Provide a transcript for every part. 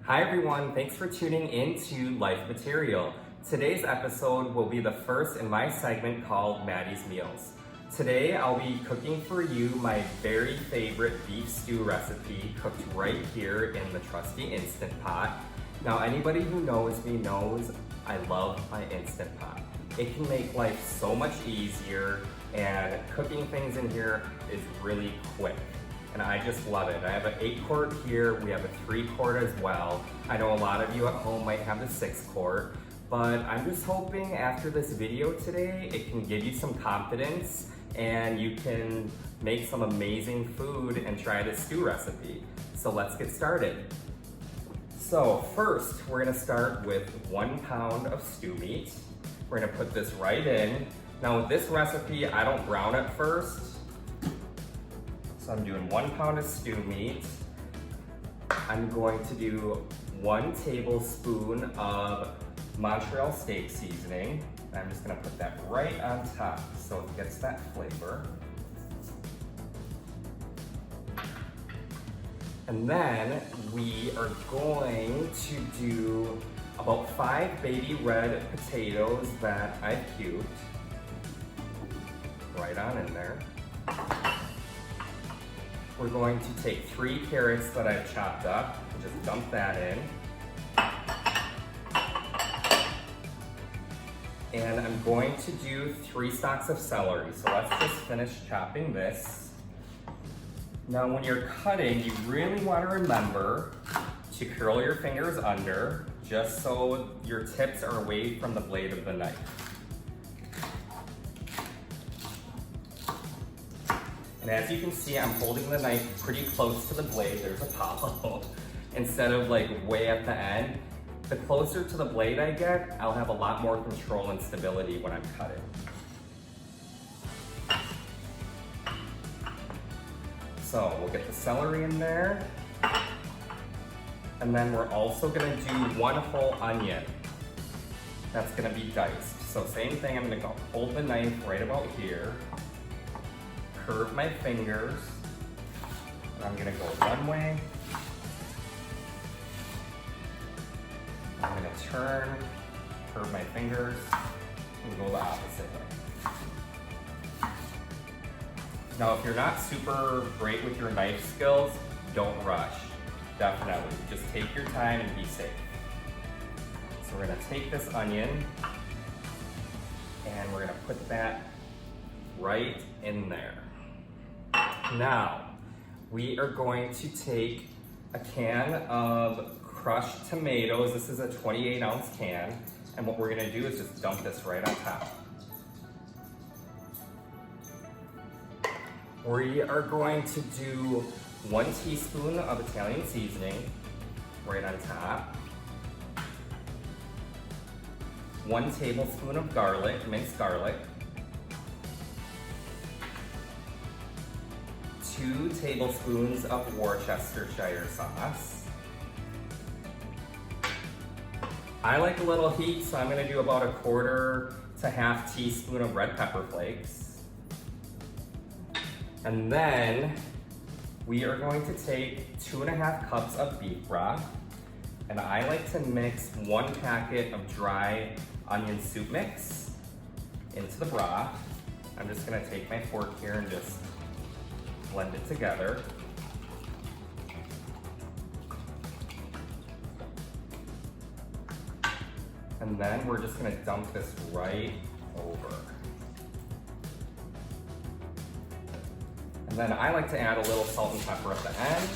Hi everyone, thanks for tuning in to LifeMattyerial. Today's episode will be the first in my segment called Matty's Meals. Today I'll be cooking for you my very favorite beef stew recipe cooked right here in the trusty Instant Pot. Now anybody who knows me knows I love my Instant Pot. It can make life so much easier and cooking things in here is really quick. And I just love it. I have an 8-quart here, we have a 3-quart as well. I know a lot of you at home might have the 6-quart, but I'm just hoping after this video today, it can give you some confidence and you can make some amazing food and try this stew recipe. So let's get started. So first, we're gonna start with 1 pound of stew meat. We're gonna put this right in. Now with this recipe, I don't brown it first. So I'm doing 1 pound of stew meat. I'm going to do 1 tablespoon of Montreal steak seasoning. And I'm just gonna put that right on top so it gets that flavor. And then we are going to do about 5 baby red potatoes that I've cubed. Right on in there. We're going to take 3 carrots that I've chopped up and just dump that in. And I'm going to do 3 stalks of celery. So let's just finish chopping this. Now when you're cutting, you really want to remember to curl your fingers under just so your tips are away from the blade of the knife. And as you can see, I'm holding the knife pretty close to the blade. There's a pop instead of like way at the end. The closer to the blade I get, I'll have a lot more control and stability when I'm cutting. So we'll get the celery in there. And then we're also gonna do 1 whole onion. That's gonna be diced. So same thing, I'm gonna go hold the knife right about here. Curve my fingers, and I'm gonna go one way. I'm gonna turn, curve my fingers, and go the opposite way. Now, if you're not super great with your knife skills, don't rush. Definitely, just take your time and be safe. So we're gonna take this onion, and we're gonna put that right in there. Now, we are going to take a can of crushed tomatoes. This is a 28-ounce can. And what we're gonna do is just dump this right on top. We are going to do 1 teaspoon of Italian seasoning right on top. 1 tablespoon of garlic, minced garlic. 2 tablespoons of Worcestershire sauce. I like a little heat, so I'm gonna do about 1/4 to 1/2 teaspoon of red pepper flakes. And then we are going to take 2½ cups of beef broth. And I like to mix 1 packet of dry onion soup mix into the broth. I'm just gonna take my fork here and just blend it together. And then we're just gonna dump this right over. And then I like to add a little salt and pepper at the end.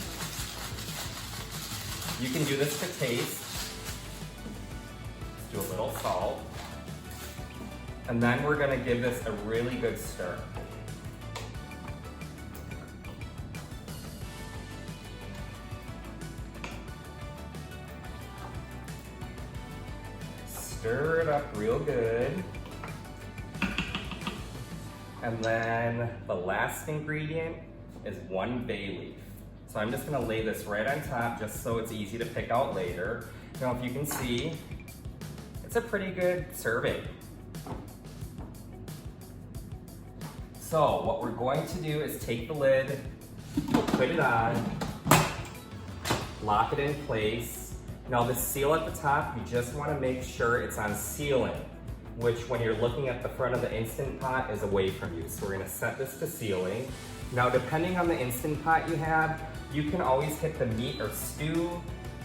You can do this to taste. Let's do a little salt. And then we're gonna give this a really good stir. Stir it up real good. And then the last ingredient is 1 bay leaf. So I'm just gonna lay this right on top just so it's easy to pick out later. Now if you can see, it's a pretty good serving. So what we're going to do is take the lid, we'll put it on, lock it in place, Now the seal at the top, you just want to make sure it's on sealing, which when you're looking at the front of the Instant Pot is away from you. So we're going to set this to sealing. Now depending on the Instant Pot you have, you can always hit the meat or stew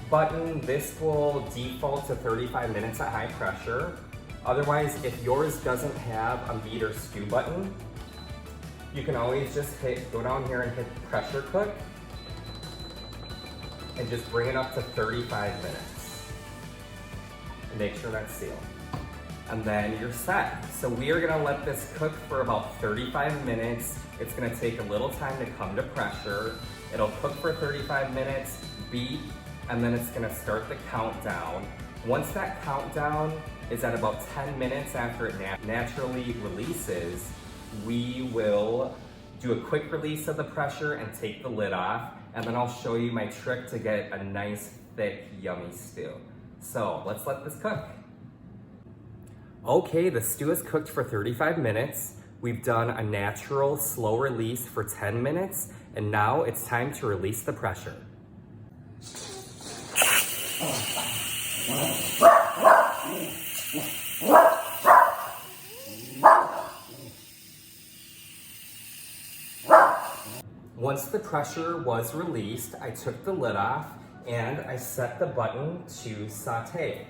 button. This will default to 35 minutes at high pressure. Otherwise, if yours doesn't have a meat or stew button, you can always just go down here and hit pressure cook and just bring it up to 35 minutes. And make sure that's sealed. And then you're set. So we are gonna let this cook for about 35 minutes. It's gonna take a little time to come to pressure. It'll cook for 35 minutes, beep, and then it's gonna start the countdown. Once that countdown is at about 10 minutes after it naturally releases, we will do a quick release of the pressure and take the lid off, and then I'll show you my trick to get a nice, thick, yummy stew. So let's let this cook. Okay, the stew is cooked for 35 minutes. We've done a natural, slow release for 10 minutes, and now it's time to release the pressure. Once the pressure was released, I took the lid off and I set the button to saute.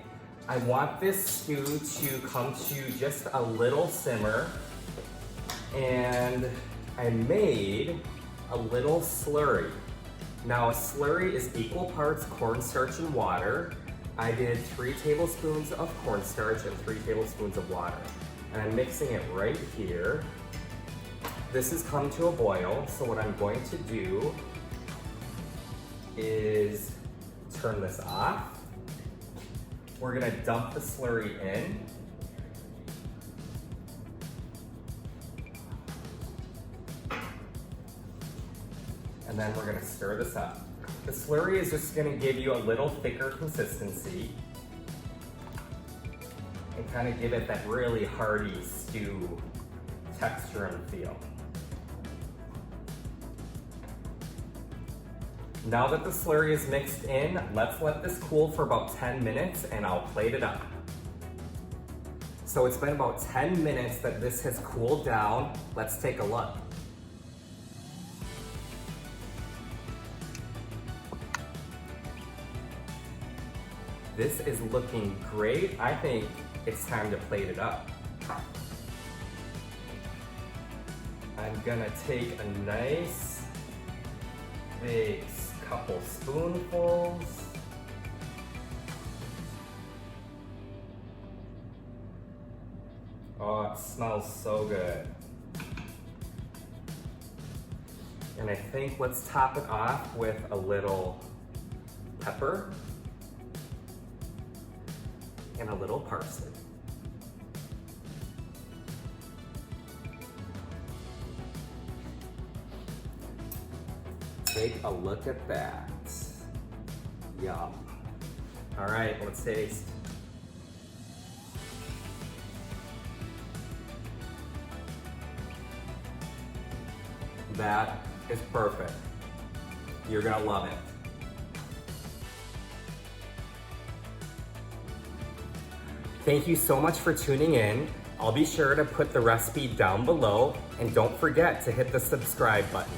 I want this stew to come to just a little simmer, and I made a little slurry. Now a slurry is equal parts cornstarch and water. I did 3 tablespoons of cornstarch and 3 tablespoons of water. And I'm mixing it right here. This has come to a boil, so what I'm going to do is turn this off. We're gonna dump the slurry in. And then we're gonna stir this up. The slurry is just gonna give you a little thicker consistency and kind of give it that really hearty stew texture and feel. Now that the slurry is mixed in, let's let this cool for about 10 minutes and I'll plate it up. So it's been about 10 minutes that this has cooled down. Let's take a look. This is looking great. I think it's time to plate it up. I'm gonna take a nice big couple spoonfuls. Oh, it smells so good. And I think let's top it off with a little pepper and a little parsley. Take a look at that. Yum. All right, let's taste. That is perfect. You're gonna love it. Thank you so much for tuning in. I'll be sure to put the recipe down below, and don't forget to hit the subscribe button.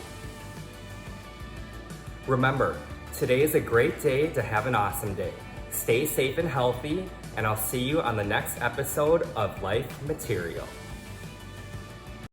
Remember, today is a great day to have an awesome day. Stay safe and healthy, and I'll see you on the next episode of Life Material.